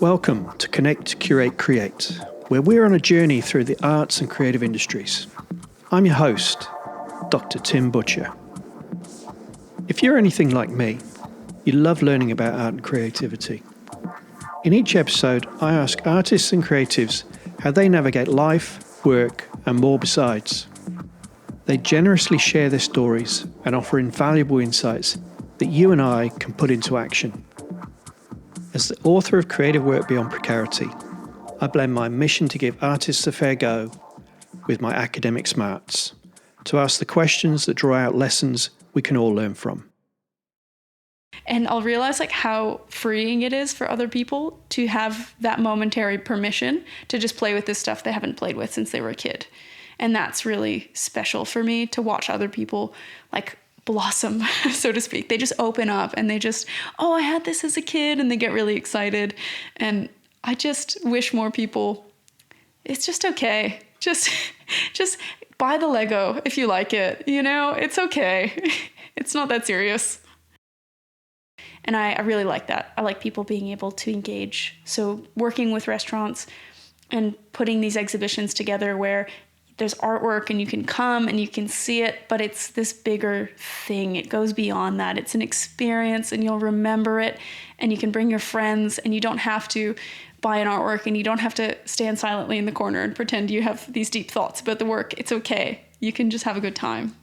Welcome to Connect, Curate, Create, where we're on a journey through the arts and creative industries. I'm your host, Dr. Tim Butcher. If you're anything like me, you love learning about art and creativity. In each episode, I ask artists and creatives how they navigate life, work, and more besides. They generously share their stories and offer invaluable insights that you and I can put into action. As the author of Creative Work Beyond Precarity, I blend my mission to give artists a fair go with my academic smarts, to ask the questions that draw out lessons we can all learn from. And I'll realize how freeing it is for other people to have that momentary permission to just play with this stuff they haven't played with since they were a kid. And that's really special for me, to watch other people blossom, so to speak. They just open up and they just, I had this as a kid, and they get really excited. And I just wish more people, it's just okay. Just buy the Lego if you like it. It's okay. It's not that serious. And I really like that. I like people being able to engage. So working with restaurants and putting these exhibitions together where there's artwork and you can come and you can see it, but it's this bigger thing. It goes beyond that. It's an experience, and you'll remember it, and you can bring your friends, and you don't have to buy an artwork, and you don't have to stand silently in the corner and pretend you have these deep thoughts about the work. It's okay. You can just have a good time.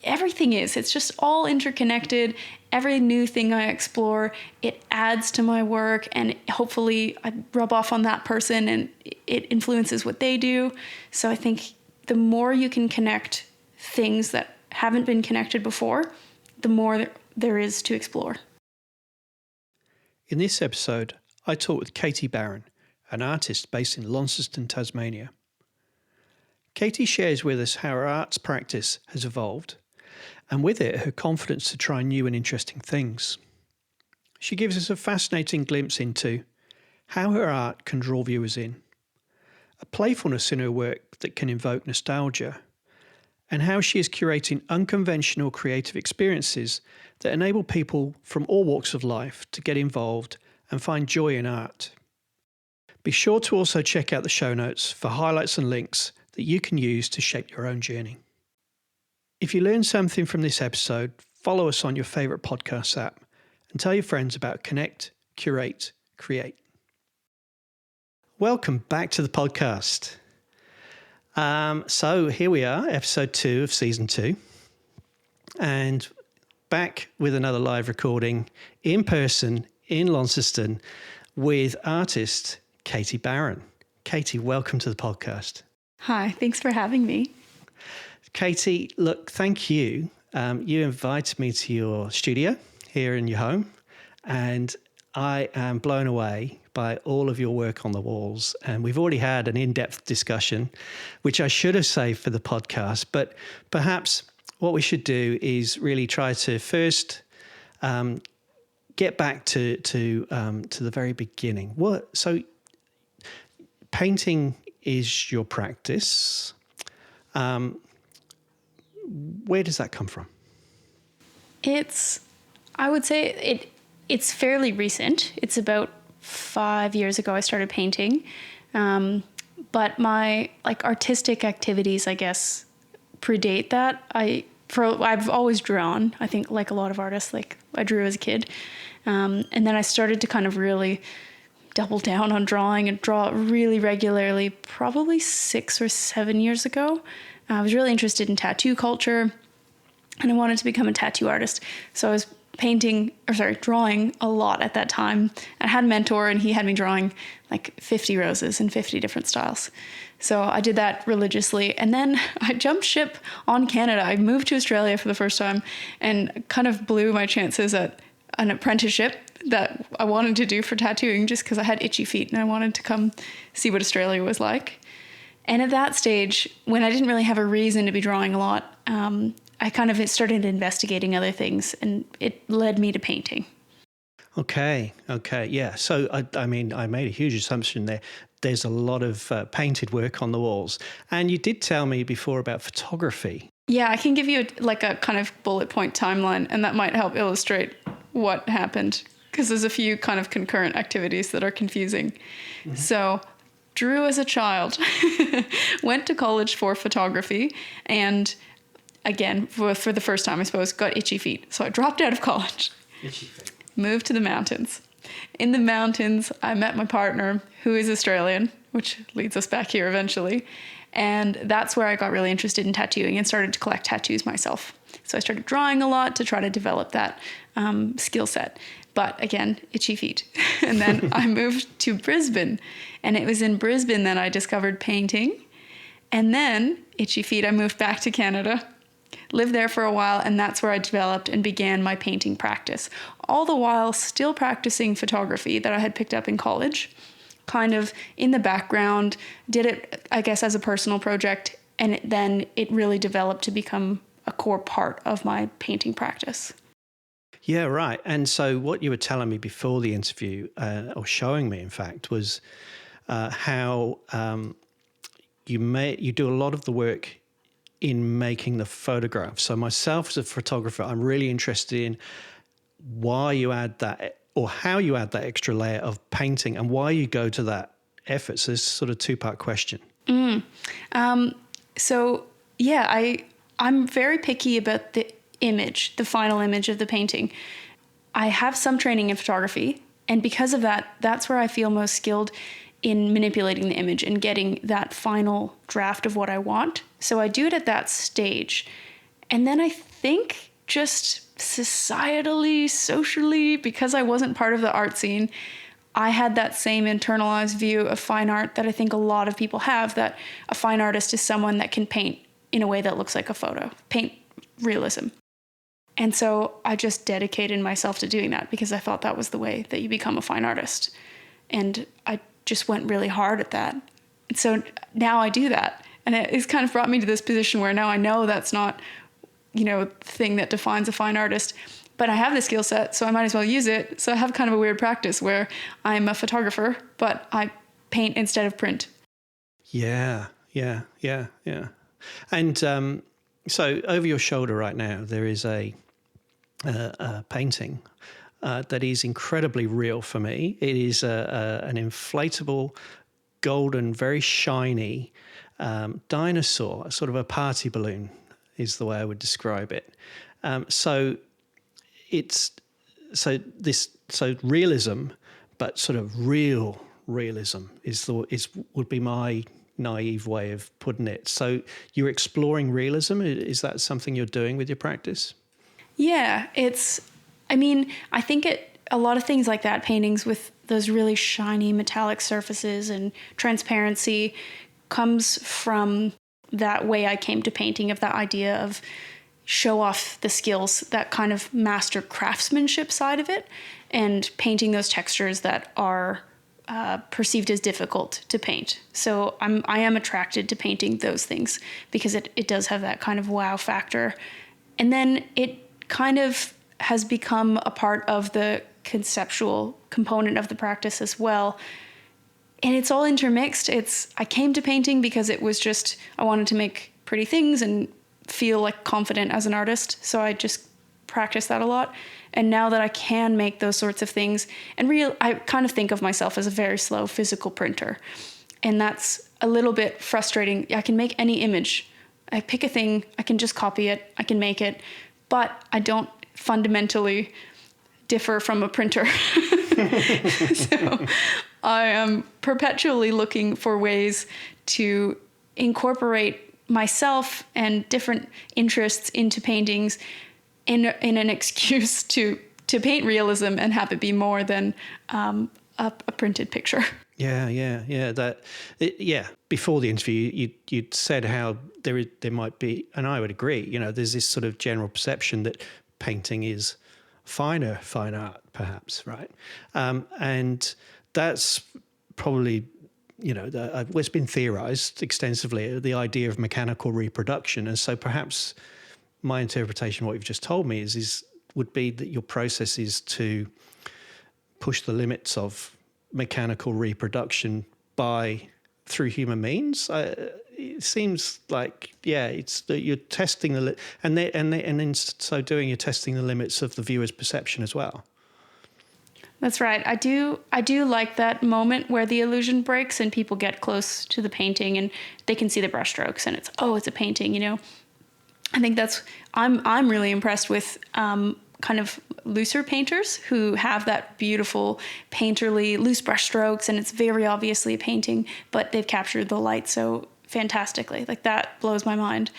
Everything it's just all interconnected. Every new thing I explore, it adds to my work, and hopefully I rub off on that person and it influences what they do. So I think the more you can connect things that haven't been connected before, the more there is to explore. In this episode, I talk with Katie Barron, an artist based in Launceston, Tasmania. Katie shares with us how her arts practice has evolved, and with it, her confidence to try new and interesting things. She gives us a fascinating glimpse into how her art can draw viewers in, a playfulness in her work that can invoke nostalgia, and how she is curating unconventional creative experiences that enable people from all walks of life to get involved and find joy in art. Be sure to also check out the show notes for highlights and links that you can use to shape your own journey. If you learned something from this episode, follow us on your favourite podcast app and tell your friends about Connect, Curate, Create. Welcome back to the podcast. So here we are, episode 2 of season 2, and back with another live recording in person in Launceston with artist Katie Barron. Katie, welcome to the podcast. Hi, thanks for having me. Katie, look, thank you. You invited me to your studio here in your home, and I am blown away by all of your work on the walls. And we've already had an in-depth discussion, which I should have saved for the podcast, but perhaps what we should do is really try to first get back to the very beginning. So painting is your practice. Where does that come from? I would say it's fairly recent. It's about 5 years ago I started painting. But my artistic activities, I guess, predate that. I've always drawn. I think like a lot of artists, I drew as a kid. And then I started to kind of really double down on drawing and draw really regularly, probably 6 or 7 years ago. I was really interested in tattoo culture, and I wanted to become a tattoo artist. So I was drawing a lot at that time. I had a mentor, and he had me drawing 50 roses in 50 different styles. So I did that religiously. And then I jumped ship on Canada. I moved to Australia for the first time and kind of blew my chances at an apprenticeship that I wanted to do for tattooing, just because I had itchy feet and I wanted to come see what Australia was like. And at that stage, when I didn't really have a reason to be drawing a lot, I kind of started investigating other things, and it led me to painting. Okay, yeah. So, I made a huge assumption there. There's a lot of painted work on the walls. And you did tell me before about photography. Yeah, I can give you a kind of bullet point timeline, and that might help illustrate what happened. because there's a few kind of concurrent activities that are confusing. So drew as a child, went to college for photography, and again, for the first time, I suppose, got itchy feet. So I dropped out of college, Itchy feet. moved to the mountains. In the mountains, I met my partner, who is Australian, which leads us back here eventually. And that's where I got really interested in tattooing and started to collect tattoos myself. So I started drawing a lot to try to develop that skill set. But again, itchy feet. And then I moved to Brisbane. And it was in Brisbane that I discovered painting. And then, itchy feet, I moved back to Canada, lived there for a while, and that's where I developed and began my painting practice. All the while still practicing photography that I had picked up in college, kind of in the background, did it, I guess, as a personal project, and then it really developed to become a core part of my painting practice. Yeah, right. And so what you were telling me before the interview, or showing me, in fact, was how you do a lot of the work in making the photograph. So myself as a photographer, I'm really interested in why you add that, or how you add that extra layer of painting, and why you go to that effort. So this is sort of two-part question. So yeah, I'm very picky about the image, the final image of the painting. I have some training in photography, and because of that, that's where I feel most skilled in manipulating the image and getting that final draft of what I want. So I do it at that stage. And then I think just societally, socially, because I wasn't part of the art scene, I had that same internalized view of fine art that I think a lot of people have, that a fine artist is someone that can paint in a way that looks like a photo, paint realism. And so I just dedicated myself to doing that because I thought that was the way that you become a fine artist. And I just went really hard at that. And so now I do that. And it's kind of brought me to this position where now I know that's not, the thing that defines a fine artist, but I have the skill set, so I might as well use it. So I have kind of a weird practice where I'm a photographer, but I paint instead of print. Yeah. And so over your shoulder right now, there is a painting that is incredibly real for me. It is an inflatable, golden, very shiny dinosaur, sort of a party balloon is the way I would describe it. So realism, but sort of real realism would be my naive way of putting it. So you're exploring realism. Is that something you're doing with your practice? Yeah, I think a lot of things like that, paintings with those really shiny metallic surfaces and transparency, comes from that way I came to painting, of that idea of show off the skills, that kind of master craftsmanship side of it, and painting those textures that are perceived as difficult to paint. So I am attracted to painting those things because it does have that kind of wow factor. And then it kind of has become a part of the conceptual component of the practice as well. And it's all intermixed. I came to painting because it was just, I wanted to make pretty things and feel like confident as an artist. So I just practiced that a lot. And now that I can make those sorts of things, I kind of think of myself as a very slow physical printer. And that's a little bit frustrating. I can make any image. I pick a thing, I can just copy it, I can make it, but I don't fundamentally differ from a printer. So I am perpetually looking for ways to incorporate myself and different interests into paintings in an excuse to paint realism and have it be more than a printed picture. Yeah. Before the interview, you'd said how there might be, and I would agree, there's this sort of general perception that painting is fine art, perhaps, right? And that's probably, it's been theorized extensively, the idea of mechanical reproduction. And so perhaps my interpretation of what you've just told me would be that your process is to push the limits of mechanical reproduction through human means. It seems like, it's that you're testing and in so doing, you're testing the limits of the viewer's perception as well. That's right. I do like that moment where the illusion breaks and people get close to the painting and they can see the brushstrokes and it's a painting, you know. I think I'm really impressed with kind of looser painters who have that beautiful painterly loose brushstrokes and it's very obviously a painting, but they've captured the light so fantastically. Like that blows my mind.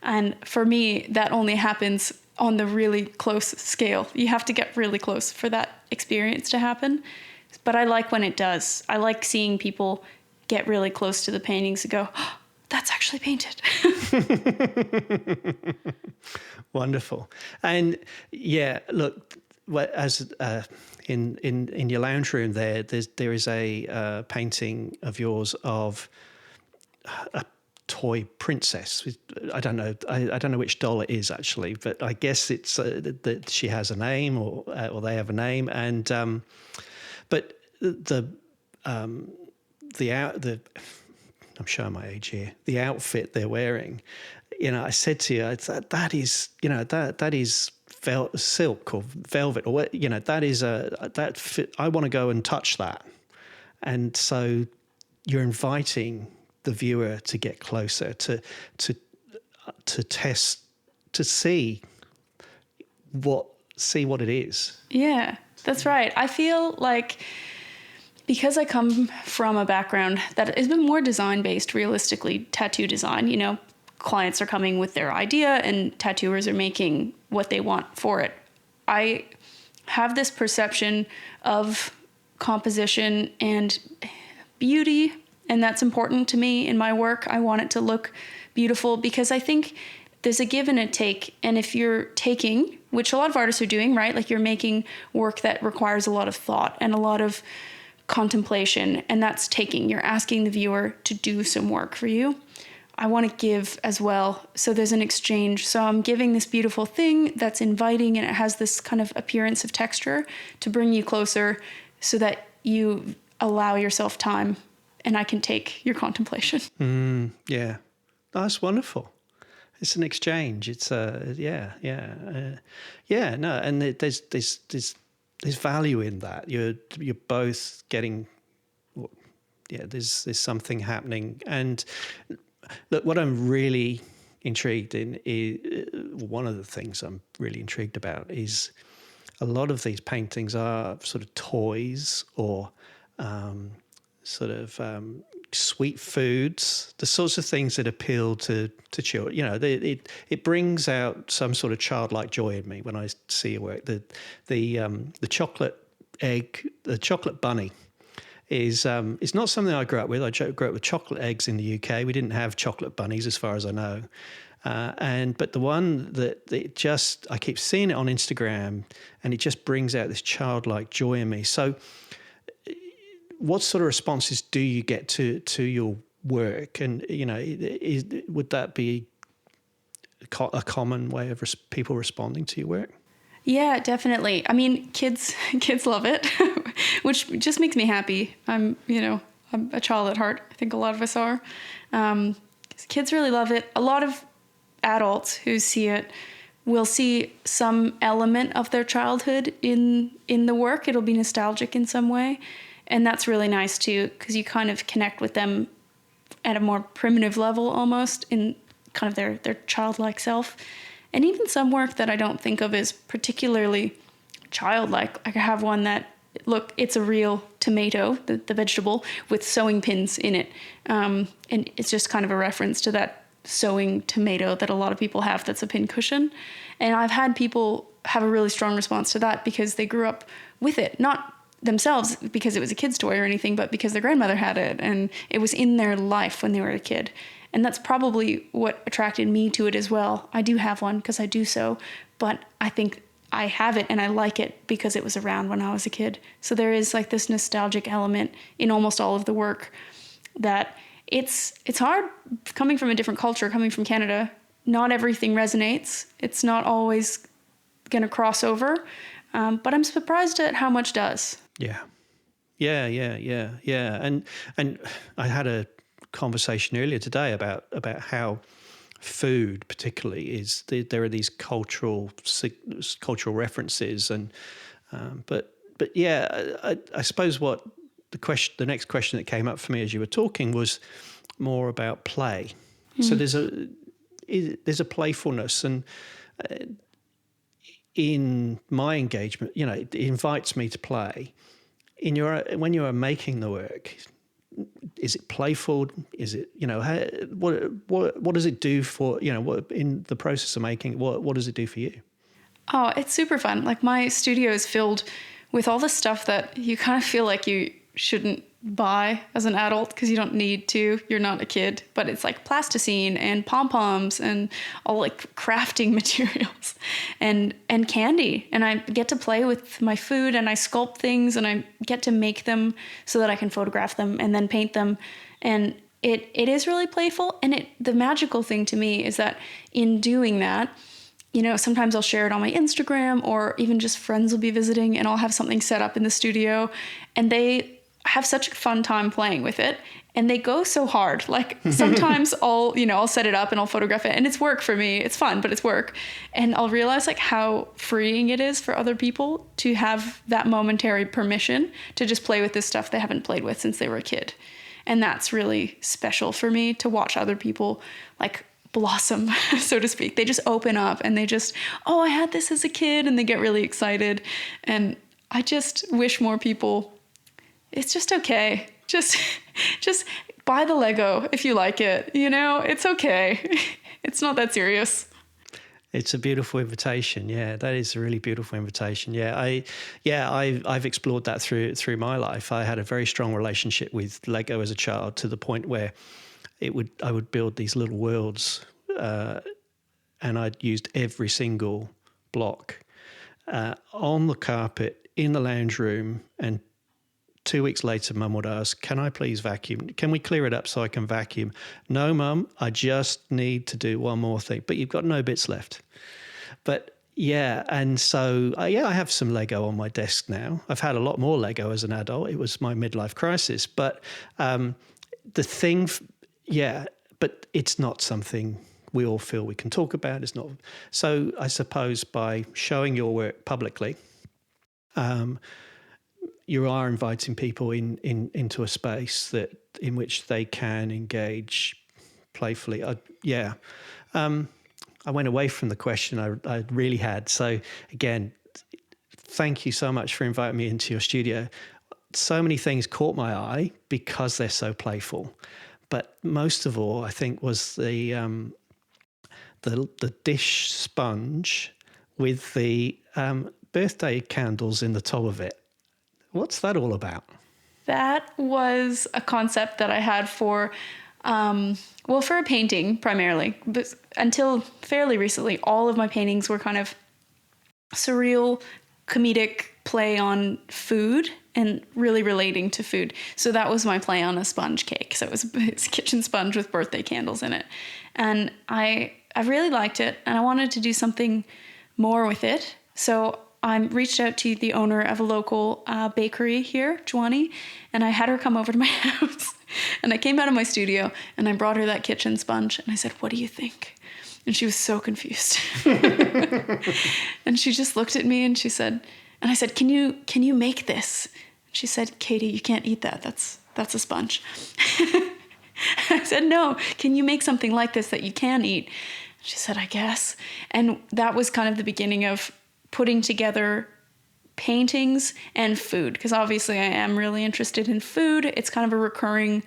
And for me, that only happens on the really close scale. You have to get really close for that experience to happen. But I like when it does. I like seeing people get really close to the paintings and go, oh, that's actually painted. Wonderful. And yeah, look, as in your lounge room there is a painting of yours of a toy princess. I don't know which doll it is actually, but I guess it's that she has a name or they have a name. And but the I'm showing my age here. The outfit they're wearing, you know, I said to you, that is, you know, that is silk or velvet or what, you know, that is that fit. I want to go and touch that, and so you're inviting the viewer to get closer, to test, to see what it is. Yeah, that's right. I feel like because I come from a background that has been more design-based, realistically, tattoo design, you know, clients are coming with their idea and tattooers are making what they want for it. I have this perception of composition and beauty, and that's important to me in my work. I want it to look beautiful because I think there's a give and a take. And if you're taking, which a lot of artists are doing, right? Like you're making work that requires a lot of thought and a lot of contemplation, and that's taking. You're asking the viewer to do some work for you. I want to give as well. So there's an exchange. So I'm giving this beautiful thing that's inviting and it has this kind of appearance of texture to bring you closer so that you allow yourself time and I can take your contemplation. Yeah. That's wonderful. It's an exchange. It's no, and there's value in that. You're both getting, there's something happening. And look, what I'm really intrigued in is one of the things I'm really intrigued about is a lot of these paintings are sort of toys or sweet foods, the sorts of things that appeal to children. You know, it brings out some sort of childlike joy in me when I see your work. The chocolate egg, the chocolate bunny is not something I grew up with. I grew up with chocolate eggs in the UK. We didn't have chocolate bunnies as far as I know. But the one that I keep seeing it on Instagram and it just brings out this childlike joy in me. So what sort of responses do you get to your work? And, you know, would that be a common way of people responding to your work? Yeah, definitely. I mean, kids love it, which just makes me happy. I'm a child at heart. I think a lot of us are. Kids really love it. A lot of adults who see it will see some element of their childhood in the work. It'll be nostalgic in some way. And that's really nice too, because you kind of connect with them at a more primitive level almost in kind of their childlike self. And even some work that I don't think of as particularly childlike. Like I have one that, look, it's a real tomato, the vegetable, with sewing pins in it. And it's just kind of a reference to that sewing tomato that a lot of people have that's a pin cushion. And I've had people have a really strong response to that because they grew up with it, not themselves because it was a kid's toy or anything, but because their grandmother had it and it was in their life when they were a kid. And that's probably what attracted me to it as well. I do have one because I do sew, but I think I have it and I like it because it was around when I was a kid. So there is like this nostalgic element in almost all of the work that it's hard coming from a different culture, coming from Canada. Not everything resonates. It's not always going to cross over, but I'm surprised at how much does. Yeah. And I had a conversation earlier today about how food particularly is there are these cultural references and but but yeah, I suppose what the next question that came up for me as you were talking was more about play. So there's a playfulness, and in my engagement, it invites me to play. When you are making the work, is it playful? Is it, what does it do for, what in the process of making, what does it do for you? Oh, it's super fun. Like, my studio is filled with all the stuff that you kind of feel like you shouldn't buy as an adult because you don't need to. You're not a kid. But it's like plasticine and pom-poms and all like crafting materials and candy. And I get to play with my food, and I sculpt things, and I get to make them so that I can photograph them and then paint them. And it is really playful. And the magical thing to me is that in doing that, sometimes I'll share it on my Instagram, or even just friends will be visiting and I'll have something set up in the studio, and they have such a fun time playing with it, and they go so hard. Like, sometimes I'll set it up and I'll photograph it, and it's work for me. It's fun, but it's work. And I'll realize like how freeing it is for other people to have that momentary permission to just play with this stuff they haven't played with since they were a kid. And that's really special for me, to watch other people like blossom, so to speak. They just open up and they just, oh, I had this as a kid, and they get really excited. And I just wish more people, it's just okay. Just buy the Lego if you like it. It's okay. It's not that serious. It's a beautiful invitation. Yeah, that is a really beautiful invitation. Yeah, I've explored that through my life. I had a very strong relationship with Lego as a child, to the point where I would build these little worlds, and I'd used every single block on the carpet in the lounge room. And 2 weeks later, Mum would ask, "Can I please vacuum? Can we clear it up so I can vacuum?" "No, Mum, I just need to do one more thing." "But you've got no bits left." But yeah, and so I have some Lego on my desk now. I've had a lot more Lego as an adult. It was my midlife crisis. But the thing, but it's not something we all feel we can talk about. It's not. So I suppose by showing your work publicly, you are inviting people into a space in which they can engage playfully. I went away from the question I really had. So again, thank you so much for inviting me into your studio. So many things caught my eye because they're so playful. But most of all, I think, was the dish sponge with the birthday candles in the top of it. What's that all about? That was a concept that I had for a painting primarily. But until fairly recently, all of my paintings were kind of surreal, comedic play on food and really relating to food. So that was my play on a sponge cake. So it's a kitchen sponge with birthday candles in it. And I really liked it, and I wanted to do something more with it. So I reached out to the owner of a local bakery here, Juani, and I had her come over to my house. And I came out of my studio and I brought her that kitchen sponge and I said, "What do you think?" And she was so confused. And she just looked at me and she said, and I said, "Can you make this?" She said, "Katie, you can't eat that. That's a sponge." I said, "No, can you make something like this that you can eat?" She said, "I guess." And that was kind of the beginning of putting together paintings and food, because obviously I am really interested in food. It's kind of a recurring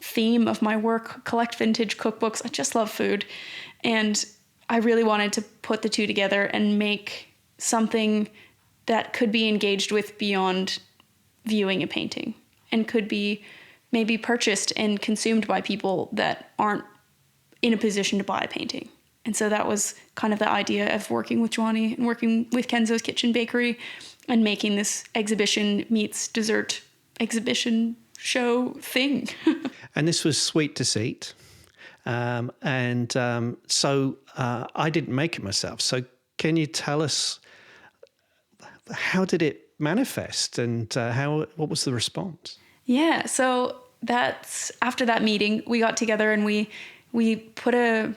theme of my work. Collect vintage cookbooks. I just love food. And I really wanted to put the two together and make something that could be engaged with beyond viewing a painting, and could be maybe purchased and consumed by people that aren't in a position to buy a painting. And so that was kind of the idea of working with Juani and working with Kenzo's Kitchen Bakery and making this exhibition meets dessert exhibition show thing. And this was Sweet Deceit. So I didn't make it myself. So can you tell us, how did it manifest, and what was the response? Yeah, so that's after that meeting, we got together and we we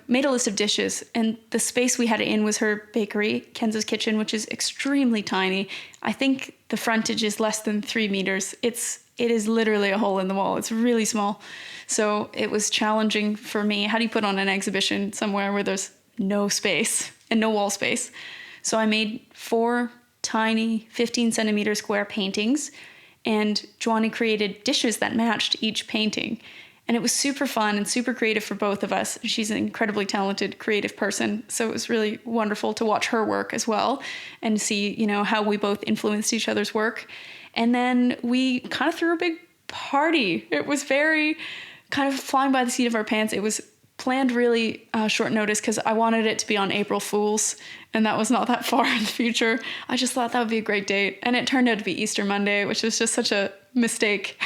made a list of dishes, and the space we had it in was her bakery, Kenza's kitchen, which is extremely tiny. I think the frontage is less than 3 meters. It is literally a hole in the wall. It's really small. So it was challenging for me. How do you put on an exhibition somewhere where there's no space and no wall space? So I made 4 tiny 15 centimeter square paintings, and Joanie created dishes that matched each painting. And it was super fun and super creative for both of us. She's an incredibly talented, creative person. So it was really wonderful to watch her work as well and see, how we both influenced each other's work. And then we kind of threw a big party. It was very kind of flying by the seat of our pants. It was planned really short notice because I wanted it to be on April Fool's, and that was not that far in the future. I just thought that would be a great date. And it turned out to be Easter Monday, which was just such a mistake.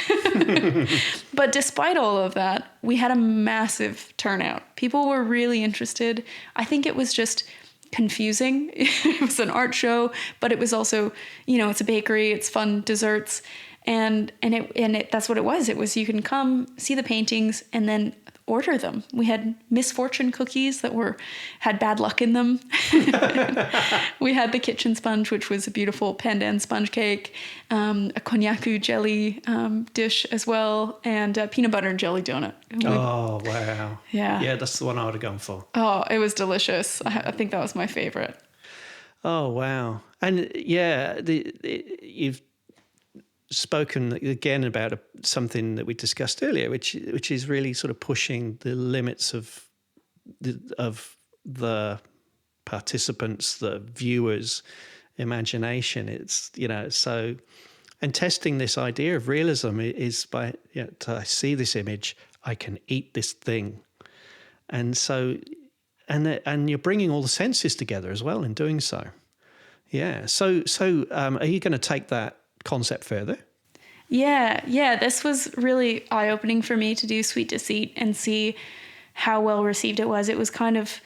But despite all of that, we had a massive turnout. People were really interested. I think it was just confusing. It was an art show, but it was also, it's a bakery, it's fun desserts. And that's what it was. It was, you can come see the paintings and then order them. We had misfortune cookies that had bad luck in them. We had the kitchen sponge, which was a beautiful pandan sponge cake, a konjaku jelly dish as well, and a peanut butter and jelly donut. Oh, wow. Yeah. Yeah, that's the one I would have gone for. Oh, it was delicious. I think that was my favorite. Oh, wow. And yeah, you've spoken again about something that we discussed earlier, which is really sort of pushing the limits of the participants, the viewers' imagination. It's so, and testing this idea of realism is by I see this image, I can eat this thing, and so and you're bringing all the senses together as well in doing so. Yeah. So are you going to take that concept further? Yeah, this was really eye-opening for me to do Sweet Deceit and see how well received it was. It was kind of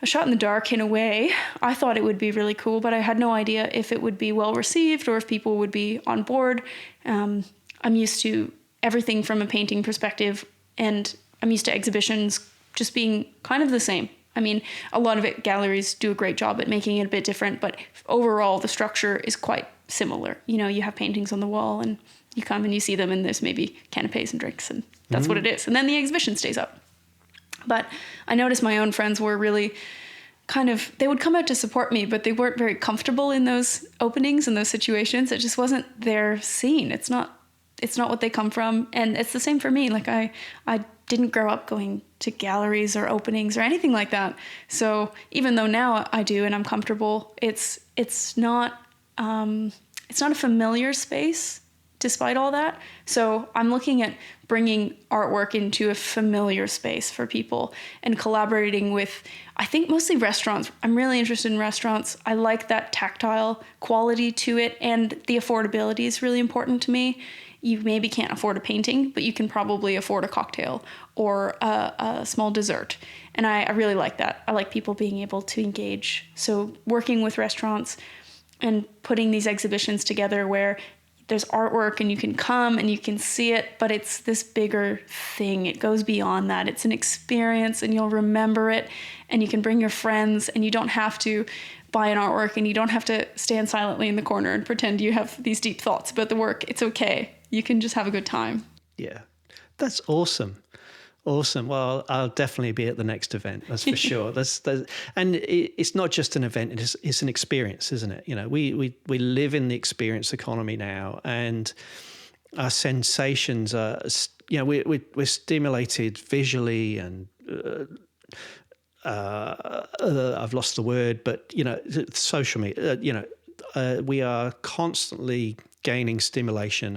a shot in the dark in a way. I thought it would be really cool, but I had no idea if it would be well received or if people would be on board. I'm used to everything from a painting perspective, and I'm used to exhibitions just being kind of the same. I mean, a lot of it, galleries do a great job at making it a bit different, but overall the structure is quite similar. You have paintings on the wall and you come and you see them and there's maybe canapes and drinks and that's what it is. And then the exhibition stays up. But I noticed my own friends were really they would come out to support me, but they weren't very comfortable in those openings and those situations. It just wasn't their scene. It's not what they come from. And it's the same for me. Like I didn't grow up going to galleries or openings or anything like that. So even though now I do and I'm comfortable, it's not a familiar space despite all that. So I'm looking at bringing artwork into a familiar space for people and collaborating with, I think, mostly restaurants. I'm really interested in restaurants. I like that tactile quality to it, and the affordability is really important to me. You maybe can't afford a painting, but you can probably afford a cocktail or a small dessert. And I really like that. I like people being able to engage. So working with restaurants and putting these exhibitions together where there's artwork and you can come and you can see it, but it's this bigger thing. It goes beyond that. It's an experience and you'll remember it, and you can bring your friends, and you don't have to buy an artwork and you don't have to stand silently in the corner and pretend you have these deep thoughts about the work. It's okay. You can just have a good time. Yeah, that's awesome. Awesome. Well, I'll definitely be at the next event. That's for sure. And it's not just an event; it's an experience, isn't it? We live in the experience economy now, and our sensations are. We're stimulated visually, and I've lost the word, but social media. We are constantly gaining stimulation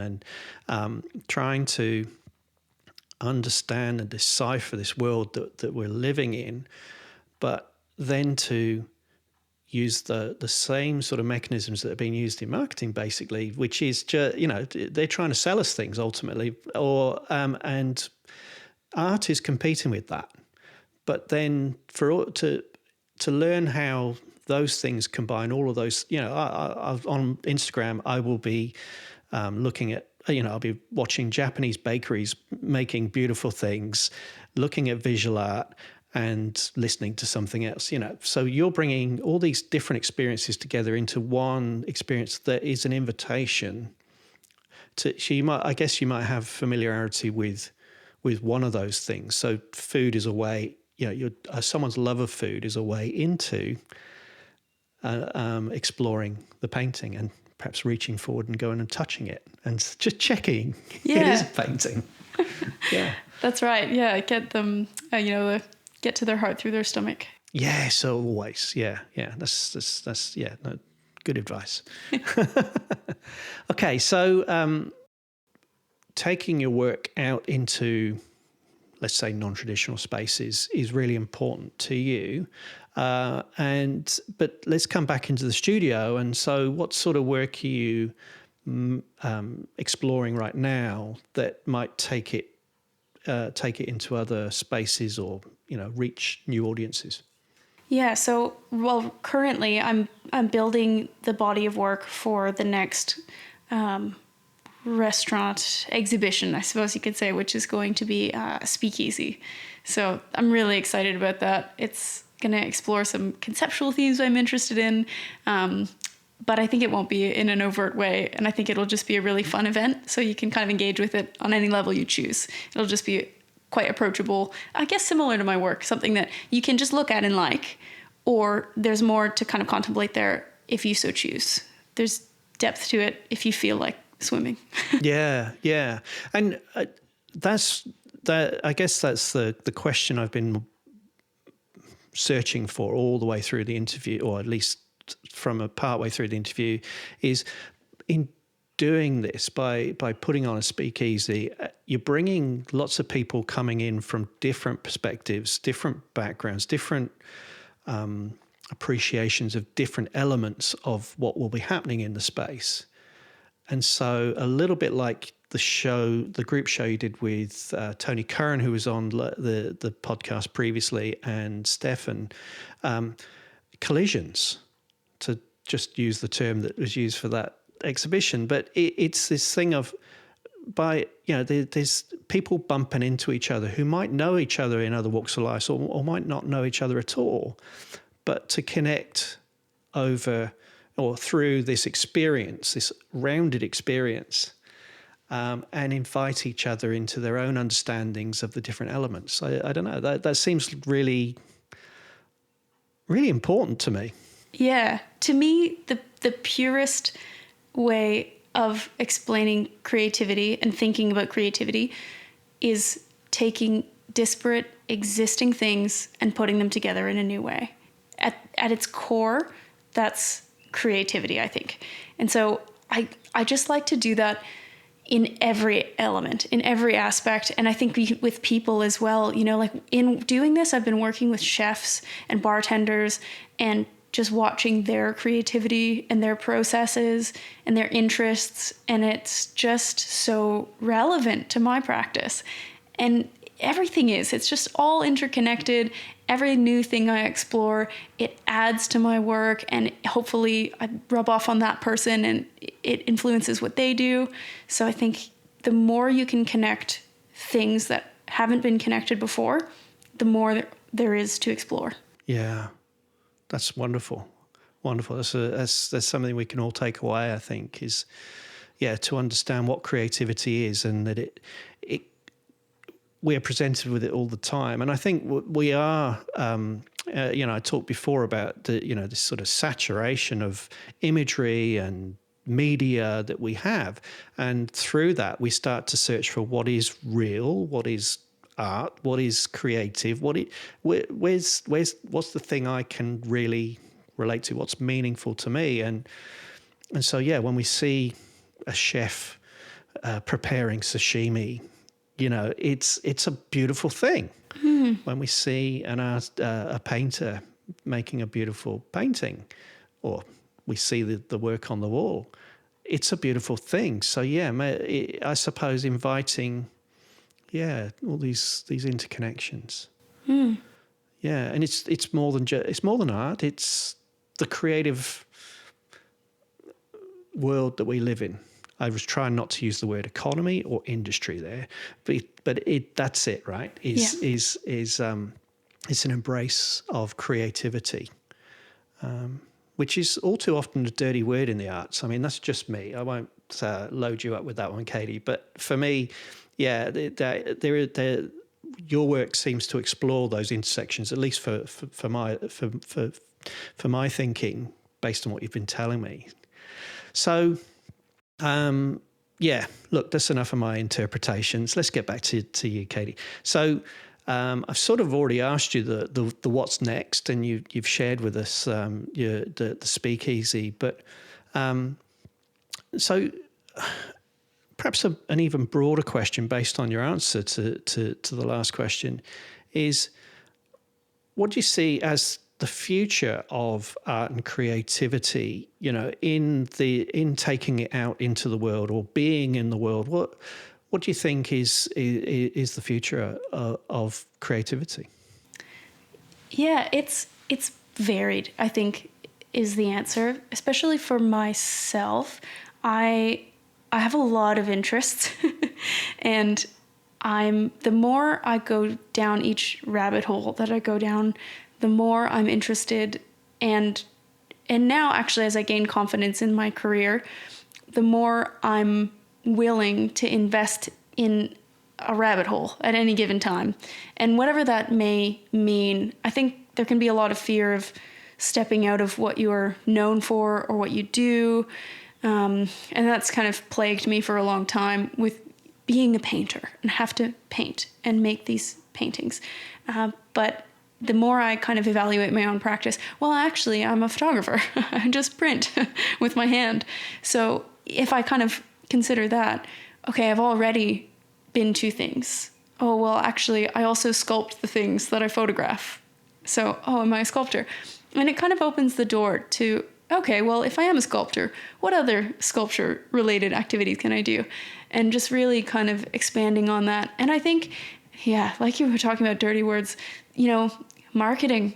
and trying to understand and decipher this world that we're living in, but then to use the same sort of mechanisms that are being used in marketing, basically, which is just, they're trying to sell us things ultimately, and art is competing with that. But then to learn how those things combine, all of those, on Instagram, I will be looking at I'll be watching Japanese bakeries making beautiful things, looking at visual art, and listening to something else. So you're bringing all these different experiences together into one experience that is an invitation to. So I guess you might have familiarity with one of those things. So food is a way. Someone's love of food is a way into exploring the painting and perhaps reaching forward and going and touching it and just checking it is a painting. Yeah, that's right. Yeah, get them, get to their heart through their stomach. Yes, always. Yeah. That's no, good advice. Okay, so taking your work out into, let's say, non-traditional spaces is really important to you. But let's come back into the studio. And so what sort of work are you exploring right now that might take it into other spaces or, reach new audiences? Yeah, so currently I'm building the body of work for the next restaurant exhibition, I suppose you could say, which is going to be a speakeasy. So I'm really excited about that. It's going to explore some conceptual themes I'm interested in, but I think it won't be in an overt way, and I think it'll just be a really fun event, so you can kind of engage with it on any level you choose. It'll just be quite approachable, I guess similar to my work, something that you can just look at and like, or there's more to kind of contemplate there if you so choose. There's depth to it if you feel like swimming. Yeah. And I guess that's the question I've been searching for all the way through the interview, or at least from a part way through the interview, is in doing this by putting on a speakeasy, you're bringing lots of people coming in from different perspectives, different backgrounds, different appreciations of different elements of what will be happening in the space. And so a little bit like the group show you did with Tony Curran, who was on the podcast previously, and Stefan, collisions, to just use the term that was used for that exhibition. But it's this thing of, there's people bumping into each other who might know each other in other walks of life or might not know each other at all, but to connect over or through this experience, this rounded experience, and invite each other into their own understandings of the different elements. I don't know, that seems really, really important to me. Yeah, to me, the purest way of explaining creativity and thinking about creativity is taking disparate existing things and putting them together in a new way. At its core, that's creativity, I think. And so I just like to do that in every element, in every aspect. And I think with people as well, like in doing this, I've been working with chefs and bartenders and just watching their creativity and their processes and their interests. And it's just so relevant to my practice. And it's just all interconnected. Every new thing I explore, it adds to my work, and hopefully I rub off on that person and it influences what they do. So I think the more you can connect things that haven't been connected before, the more there is to explore. Yeah, that's wonderful. Wonderful. That's something we can all take away, I think, is, to understand what creativity is, and that we are presented with it all the time. And I think we are, I talked before about this sort of saturation of imagery and media that we have. And through that, we start to search for what is real, what is art, what is creative, what's the thing I can really relate to, what's meaningful to me. And so, when we see a chef preparing sashimi, it's a beautiful thing. Mm. When we see a painter making a beautiful painting, or we see the work on the wall, it's a beautiful thing. So I suppose inviting, all these interconnections. Mm. Yeah, and it's more than art. It's the creative world that we live in. I was trying not to use the word economy or industry there, but that's it, right? It's an embrace of creativity, which is all too often a dirty word in the arts. I mean, that's just me. I won't load you up with that one, Katie. But for me, yeah, your work seems to explore those intersections, at least for my thinking, based on what you've been telling me. So, yeah, look, that's enough of my interpretations. Let's get back to you, Katie. So, I've sort of already asked you the what's next, and you've shared with us the speakeasy. But so perhaps an even broader question based on your answer to the last question is, what do you see as the future of art and creativity, in taking it out into the world or being in the world? What do you think is the future of creativity? Yeah, it's varied, I think, is the answer. Especially for myself, I have a lot of interests, and the more I go down each rabbit hole that I go down, the more I'm interested, and now actually as I gain confidence in my career, the more I'm willing to invest in a rabbit hole at any given time. And whatever that may mean, I think there can be a lot of fear of stepping out of what you're known for or what you do. And that's kind of plagued me for a long time with being a painter and have to paint and make these paintings. But the more I kind of evaluate my own practice, well, actually, I'm a photographer. I just print with my hand. So if I kind of consider that, okay, I've already been two things. Oh, well, actually, I also sculpt the things that I photograph. So, am I a sculptor? And it kind of opens the door to, okay, well, if I am a sculptor, what other sculpture-related activities can I do? And just really kind of expanding on that. And I think, yeah, like you were talking about dirty words, marketing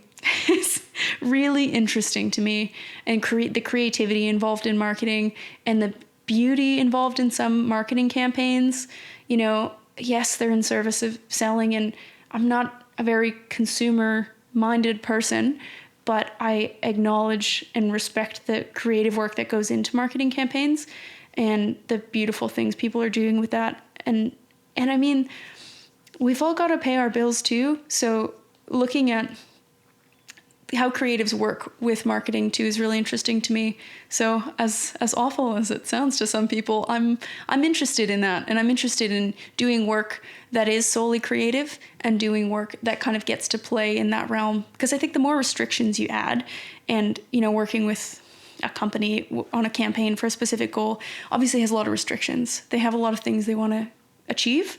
is really interesting to me, and the creativity involved in marketing and the beauty involved in some marketing campaigns. Yes, they're in service of selling, and I'm not a very consumer-minded person, but I acknowledge and respect the creative work that goes into marketing campaigns and the beautiful things people are doing with that. And I mean, we've all got to pay our bills too. So looking at how creatives work with marketing too is really interesting to me. So as awful as it sounds to some people, I'm interested in that, and I'm interested in doing work that is solely creative and doing work that kind of gets to play in that realm. Because I think the more restrictions you add, and working with a company on a campaign for a specific goal obviously has a lot of restrictions. They have a lot of things they want to achieve.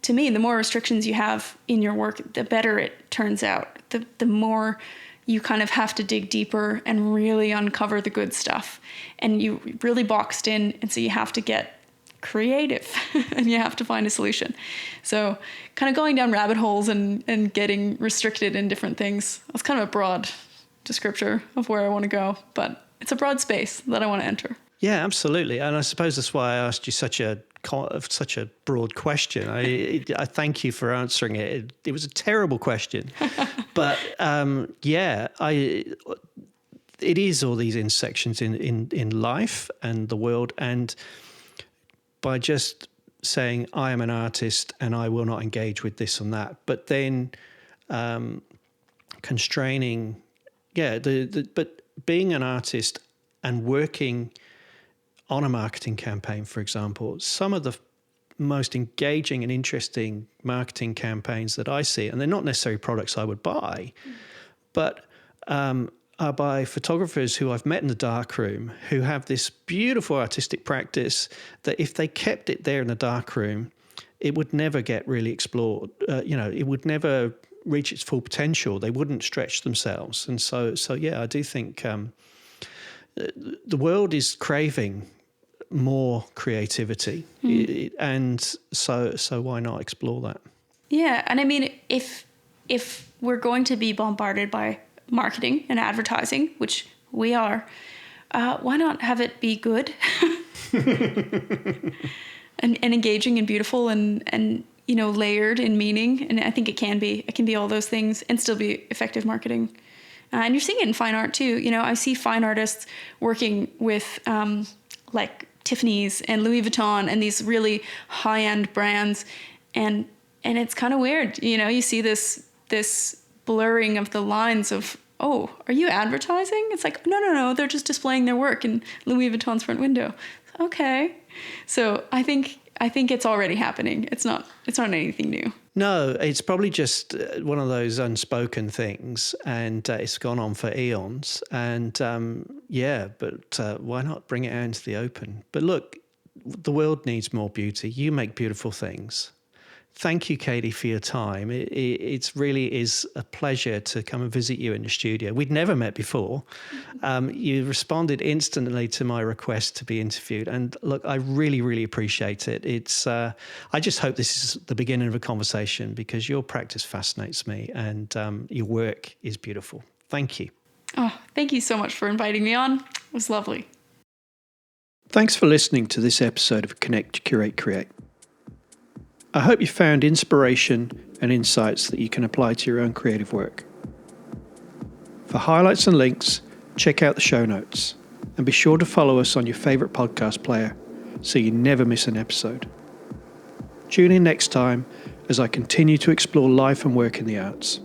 To me, the more restrictions you have in your work, the better it turns out. The more you kind of have to dig deeper and really uncover the good stuff. And you really boxed in, and so you have to get creative and you have to find a solution. So kind of going down rabbit holes and getting restricted in different things. That's kind of a broad descriptor of where I want to go, but it's a broad space that I want to enter. Yeah, absolutely. And I suppose that's why I asked you such a broad question. I thank you for answering it. It was a terrible question, but it is all these intersections in life and the world. And by just saying I am an artist and I will not engage with this and that, but then constraining, but being an artist and working on a marketing campaign, for example, some of the most engaging and interesting marketing campaigns that I see, and they're not necessarily products I would buy, but are by photographers who I've met in the darkroom who have this beautiful artistic practice that if they kept it there in the darkroom, it would never get really explored. It would never reach its full potential. They wouldn't stretch themselves. And so yeah, I do think the world is craving more creativity, and so why not explore that? Yeah, and I mean, if we're going to be bombarded by marketing and advertising, which we are, why not have it be good? and engaging and beautiful and layered in meaning. And I think it can be all those things and still be effective marketing. And you're seeing it in fine art too. I see fine artists working with like Tiffany's and Louis Vuitton and these really high-end brands, and it's kind of weird. You see this blurring of the lines of, oh, are you advertising? It's like, no, they're just displaying their work in Louis Vuitton's front window. Okay, so I think it's already happening. It's not anything new. No, it's probably just one of those unspoken things, and it's gone on for eons. And but why not bring it out into the open? But look, the world needs more beauty. You make beautiful things. Thank you, Katie, for your time. It really is a pleasure to come and visit you in the studio. We'd never met before. You responded instantly to my request to be interviewed. And look, I really, really appreciate it. I just hope this is the beginning of a conversation, because your practice fascinates me and your work is beautiful. Thank you. Oh, thank you so much for inviting me on. It was lovely. Thanks for listening to this episode of Connect, Curate, Create. I hope you found inspiration and insights that you can apply to your own creative work. For highlights and links, check out the show notes, and be sure to follow us on your favourite podcast player so you never miss an episode. Tune in next time as I continue to explore life and work in the arts.